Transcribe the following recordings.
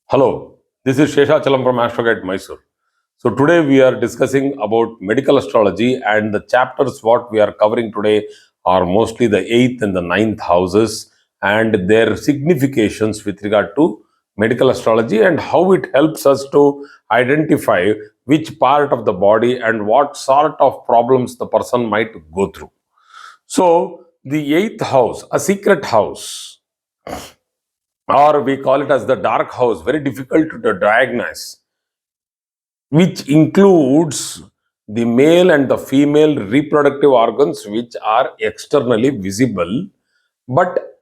Hello, this is Sheshachalam from Astrogate Mysore. So today we are discussing about medical astrology, and the chapters what we are covering today are mostly the 8th and the ninth houses and their significations with regard to medical astrology and how it helps us to identify which part of the body and what sort of problems the person might go through. So the 8th house, a secret house, or we call it as the dark house, very difficult to diagnose, which includes the male and the female reproductive organs, which are externally visible but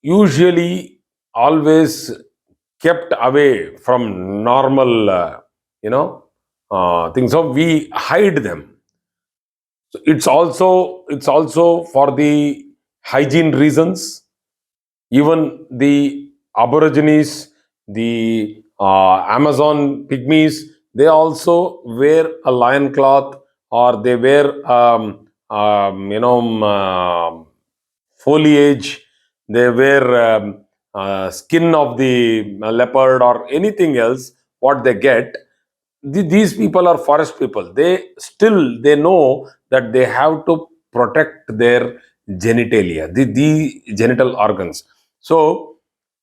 usually always kept away from normal things, so we hide them. So it's also for the hygiene reasons. Even the Aborigines, the Amazon pygmies, they also wear a lion cloth, or they wear foliage. They wear skin of the leopard or anything else. What they get, these people are forest people. They know that they have to protect their genitalia, the genital organs. So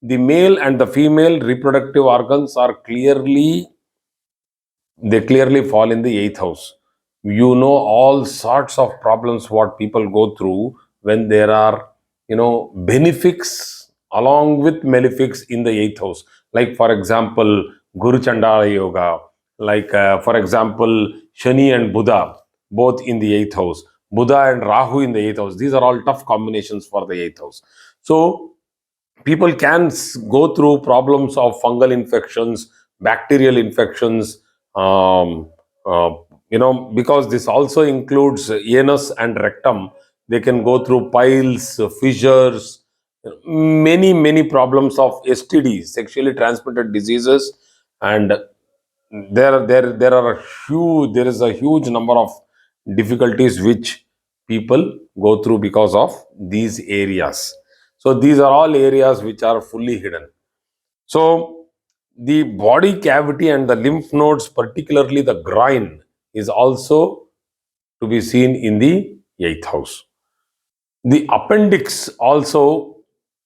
the male and the female reproductive organs are clearly fall in the eighth house. You know all sorts of problems what people go through when there are benefics along with malefics in the eighth house. Like for example, Guru Chandala Yoga. Like for example, Shani and Buddha both in the eighth house. Buddha and Rahu in the eighth house. These are all tough combinations for the eighth house. So people can go through problems of fungal infections, bacterial infections, um, because this also includes anus and rectum. They can go through piles, fissures, many problems of STDs, sexually transmitted diseases, and there is a huge number of difficulties which people go through because of these areas. So these are all areas which are fully hidden. So the body cavity and the lymph nodes, particularly the groin, is also to be seen in the eighth house. The appendix also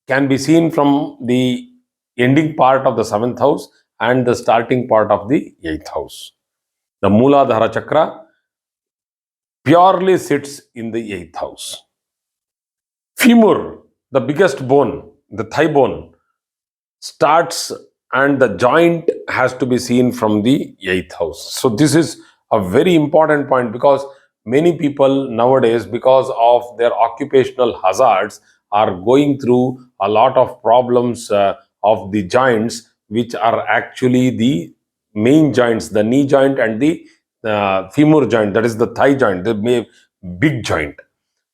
can be seen from the ending part of the seventh house and the starting part of the eighth house. The Mooladhara chakra purely sits in the eighth house. Femur, the biggest bone, the thigh bone, starts, and the joint has to be seen from the eighth house. So this is a very important point, because many people nowadays, because of their occupational hazards, are going through a lot of problems of the joints, which are actually the main joints, the knee joint and the femur joint, that is the thigh joint, the big joint.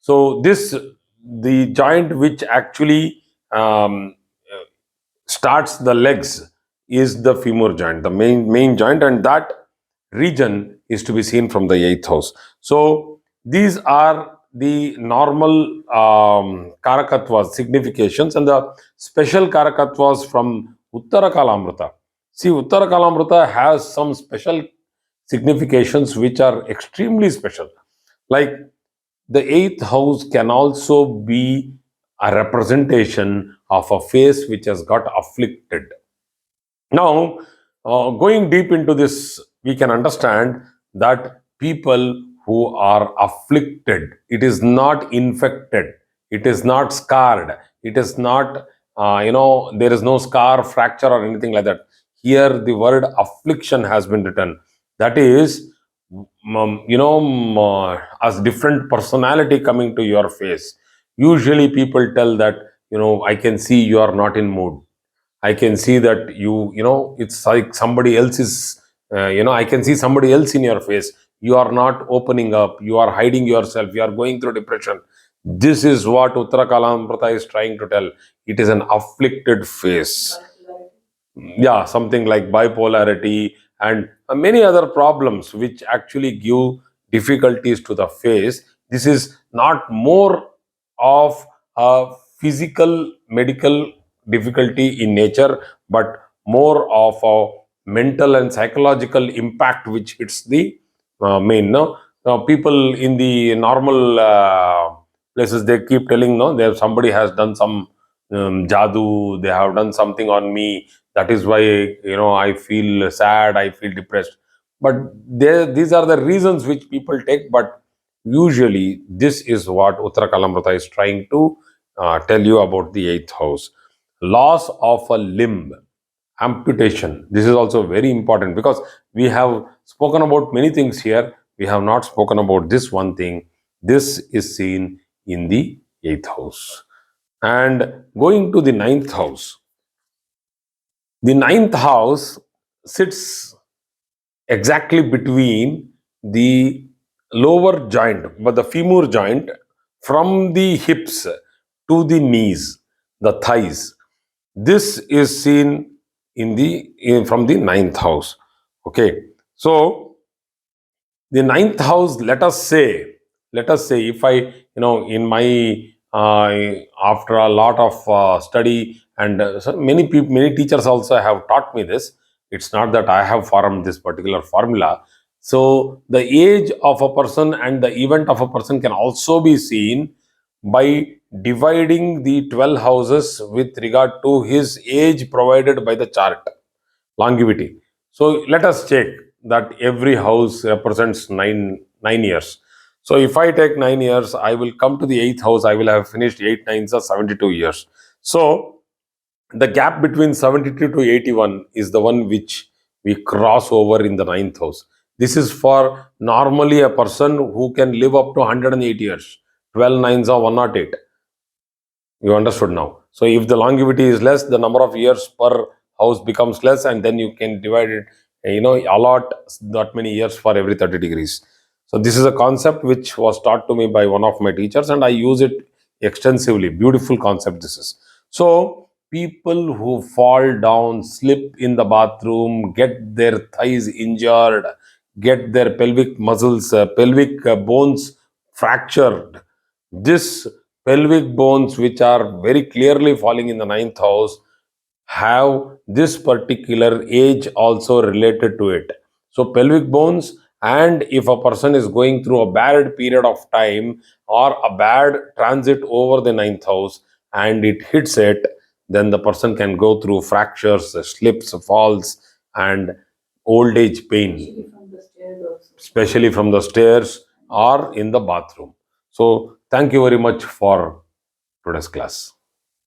So this, the joint which actually starts the legs, is the femur joint, the main joint, and that region is to be seen from the eighth house. So these are the normal karakatwas, significations, and the special karakatwas from Uttara Kalamrita. See, Uttara Kalamrita has some special significations which are extremely special. Like the eighth house can also be a representation of a face which has got afflicted. Now, going deep into this, we can understand that people who are afflicted, it is not infected, it is not scarred, it is not, there is no scar, fracture, or anything like that. Here, the word affliction has been written. That is, as different personality coming to your face. Usually, people tell that, I can see you are not in mood. I can see that it's like somebody else is, I can see somebody else in your face. You are not opening up. You are hiding yourself. You are going through depression. This is what Uttara Kalamrita is trying to tell. It is an afflicted face. Yeah, something like bipolarity and many other problems which actually give difficulties to the face. This is not more of a physical medical difficulty in nature, but more of a mental and psychological impact which hits the main. No, now people in the normal places, they keep telling, no, there somebody has done some jadoo, they have done something on me. That is why, I feel sad, I feel depressed. But these are the reasons which people take. But usually, this is what Uttara Kalamrata is trying to tell you about the eighth house. Loss of a limb, amputation. This is also very important, because we have spoken about many things here. We have not spoken about this one thing. This is seen in the eighth house. And going to the ninth house, the ninth house sits exactly between the lower joint, but the femur joint, from the hips to the knees, the thighs. This is seen from the ninth house. Okay, so the ninth house, let us say, if I, in my uh, after a lot of study, and so many people, many teachers also have taught me this. It's not that I have formed this particular formula. So the age of a person and the event of a person can also be seen by dividing the 12 houses with regard to his age provided by the chart, longevity. So let us check that every house represents nine years. So if I take 9 years, I will come to the eighth house. I will have finished 8 9s or 72 years. So the gap between 72 to 81 is the one which we cross over in the ninth house. This is for normally a person who can live up to 108 years. 12 nines are 108. You understood now. So if the longevity is less, the number of years per house becomes less, and then you can divide it, allot that many years for every 30 degrees. So this is a concept which was taught to me by one of my teachers, and I use it extensively. Beautiful concept this is. So people who fall down, slip in the bathroom, get their thighs injured, get their pelvic muscles, pelvic bones fractured. This pelvic bones, which are very clearly falling in the ninth house, have this particular age also related to it. So, pelvic bones, and if a person is going through a bad period of time or a bad transit over the ninth house and it hits it, then the person can go through fractures, slips, falls, and old age pain, especially from the stairs or in the bathroom. So, thank you very much for today's class.